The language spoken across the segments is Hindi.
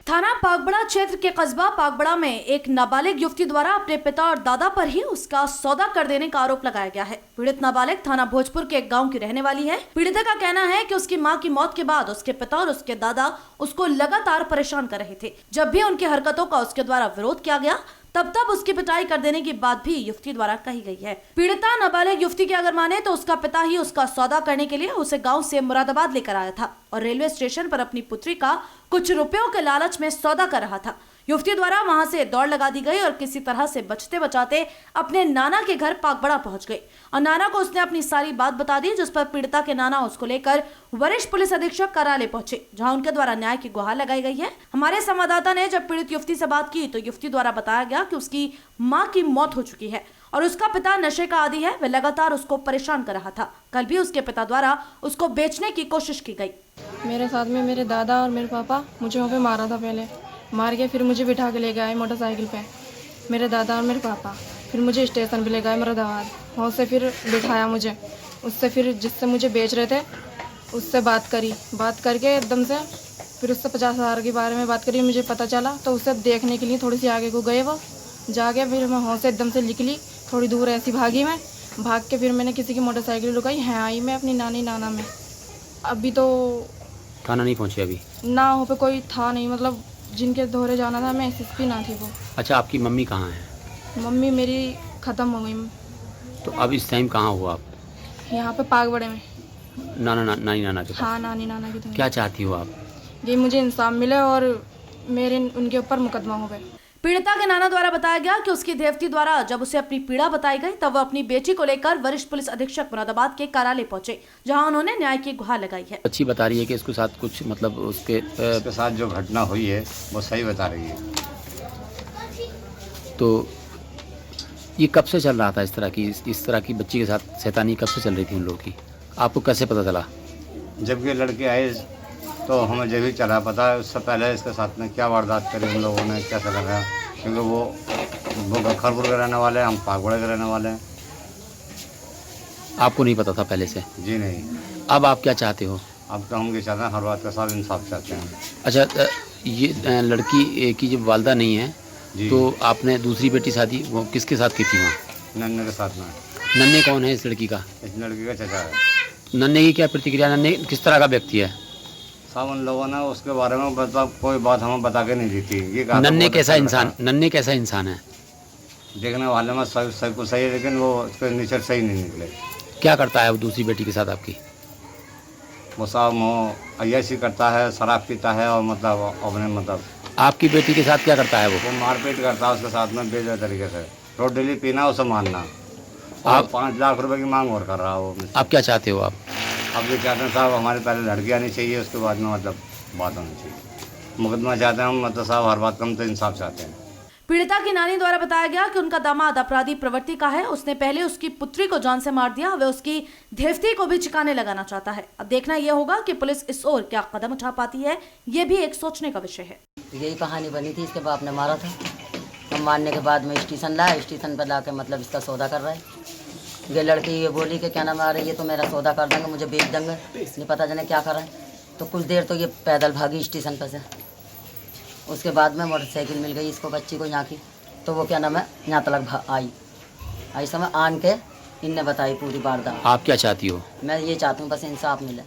थाना पागबड़ा क्षेत्र के कस्बा पागबड़ा में एक नाबालिग युवती द्वारा अपने पिता और दादा पर ही उसका सौदा कर देने का आरोप लगाया गया है। पीड़ित नाबालिग थाना भोजपुर के एक गांव की रहने वाली है। पीड़िता का कहना है कि उसकी मां की मौत के बाद उसके पिता और उसके दादा उसको लगातार परेशान कर रहे थे। जब भी उनकी हरकतों का उसके द्वारा विरोध किया गया तब उसकी पिटाई कर देने की बात भी युवती द्वारा कही गई है। पीड़िता नाबालिग युवती की अगर माने तो उसका पिता ही उसका सौदा करने के लिए उसे गांव से मुरादाबाद लेकर आया था और रेलवे स्टेशन पर अपनी पुत्री का कुछ रुपयों के लालच में सौदा कर रहा था। युवती द्वारा वहां से दौड़ लगा दी गई और किसी तरह से बचते बचाते अपने नाना के घर पागबड़ा पहुंच गई और नाना को उसने अपनी सारी बात बता दी, जिस पर पीड़िता के नाना उसको लेकर वरिष्ठ पुलिस अधीक्षक कार्यालय पहुंचे, जहां उनके द्वारा न्याय की गुहार लगाई गई है। हमारे संवाददाता ने जब पीड़ित युवती से बात की तो युवती द्वारा बताया गया कि उसकी माँ की मौत हो चुकी है और उसका पिता नशे का आदी है। वह लगातार उसको परेशान कर रहा था। कल भी उसके पिता द्वारा उसको बेचने की कोशिश की गई। मेरे साथ में मेरे दादा और मेरे पापा मुझे वहाँ पे मारा था। पहले मार के फिर मुझे बिठा के ले गए मोटरसाइकिल पे, मेरे दादा और मेरे पापा। फिर मुझे स्टेशन पे ले गए मुरादाबाद, वहाँ से फिर बिठाया मुझे। उससे फिर जिससे मुझे बेच रहे थे उससे बात करके एकदम से फिर उससे 50,000 के बारे में बात करी। मुझे पता चला तो उससे देखने के लिए थोड़ी सी आगे को गए। वो जाके फिर मैं वहाँ से एकदम से निकली, थोड़ी दूर ऐसी भागी। मैं भाग के फिर मैंने किसी की मोटरसाइकिल रुकाई, है आई मैं अपनी नानी नाना में। अभी तो थाना नहीं पहुंचे अभी? ना हो पे कोई था नहीं, मतलब जिनके दोहरे जाना था मैं एसएसपी ना थी वो। अच्छा, आपकी मम्मी कहाँ है? मम्मी मेरी ख़त्म हो गई। तो अब इस टाइम कहाँ हो आप? यहाँ पे पागबड़े में। नानी नाना के पास? हाँ, नानी नाना की तरफ। क्या चाहती हो आप? ये मुझे इंसाफ मिले और मेरे उनके ऊपर मुकदमा हो गए। पीड़िता के नाना द्वारा बताया गया कि उसकी देवती द्वारा जब उसे अपनी पीड़ा बताई गई तब वह अपनी बेटी को लेकर वरिष्ठ पुलिस अधीक्षक मुरादाबाद के कार्यालय पहुंचे, जहां उन्होंने न्याय की गुहार लगाई है। अच्छी बता रही है कि इसके साथ कुछ मतलब उसके साथ जो घटना हुई है वो सही बता रही है। तो ये कब से चल रहा था इस तरह की बच्ची के साथ शैतानी कब से चल रही थी उन लोगों की? आपको कैसे पता चला? जब ये लड़के आए तो हमें जब भी चला पता, उससे पहले इसके साथ में क्या वारदात करी हम लोगों ने, कैसा कर रहा है, क्योंकि वो गखरपुर के रहने वाले हैं, हम पागबड़े के रहने वाले हैं। आपको नहीं पता था पहले से? जी नहीं। अब आप क्या चाहते हो? अब तो हम ये चाहते हैं, हर बात का साथ इंसाफ चाहते हैं। अच्छा, ये लड़की की जब वालदा नहीं है तो आपने दूसरी बेटी शादी वो किसके साथ की थी वहाँ? नन्हे के साथ में। नन्हे कौन है इस लड़की का? इस लड़की का चचा है। नन्हे की क्या प्रतिक्रिया? नन्हे किस तरह का व्यक्ति है? साहब उन लोगों ने उसके बारे में मतलब कोई बात हमें बता के नहीं दी थी। ये नन्हे कैसा इंसान है? देखने वाले में सब कुछ सही है, लेकिन वो उसके नेचर सही नहीं निकले। क्या करता है वो दूसरी बेटी के साथ आपकी? वो साहब अय्याशी करता है, शराब पीता है और मतलब अपने मतलब। आपकी बेटी के साथ क्या करता है वो? मारपीट करता है उसके साथ में बेजा तरीके से, रोड डेली पीना उसे मारना। आप 5 लाख रुपए की मांग और कर रहा है वो। आप क्या चाहते हो आप? अब ये चाहते हैं साहब हमारे पहले लड़की आनी चाहिए, उसके बाद में मतलब बात होनी चाहिए। मुकदमा चाहते हैं हम, मतलब साहब हर बात कम तो इंसाफ चाहते हैं। पीड़िता की नानी द्वारा बताया गया कि उनका दामाद अपराधी प्रवृत्ति का है। उसने पहले उसकी पुत्री को जान से मार दिया, वह उसकी देवती को भी ठिकाने लगाना चाहता है। अब देखना यह होगा कि पुलिस इस ओर क्या कदम उठा पाती है। ये भी एक सोचने का विषय है। यही कहानी बनी थी, इसके बाप ने मारा था। हम मारने के बाद में स्टेशन लाया, स्टेशन पर लाके मतलब इसका सौदा कर रहा है। ये लड़की ये बोली कि क्या नाम आ रही है, तो मेरा सौदा कर देंगे, मुझे बेच देंगे, नहीं पता जाने क्या कर रहा है। तो कुछ देर तो ये पैदल भागी स्टेशन पर से। उसके बाद में मोटरसाइकिल मिल गई इसको, बच्ची को यहाँ की, तो वो क्या नाम है यहाँ तक आई समय आन के इनने बताई पूरी वारदात। आप क्या चाहती हो? मैं ये चाहती हूँ बस इंसाफ मिले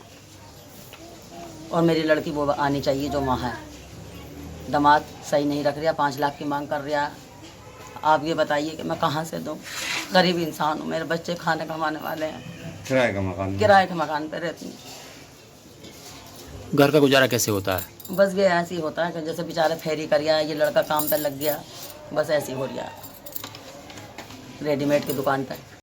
और मेरी लड़की वो आनी चाहिए जो माँ है। दामाद सही नहीं रख रहा, 5 लाख की मांग कर रहा है। आप ये बताइए कि मैं कहाँ से दूँ? गरीब इंसान हूँ, मेरे बच्चे खाने कमाने वाले हैं, किराए के मकान पे रहती हूँ। घर का गुजारा कैसे होता है? बस ये ऐसे ही होता है कि जैसे बेचारे फेरी कर गया, ये लड़का काम पे लग गया, बस ऐसे ही हो गया रेडीमेड की दुकान पे।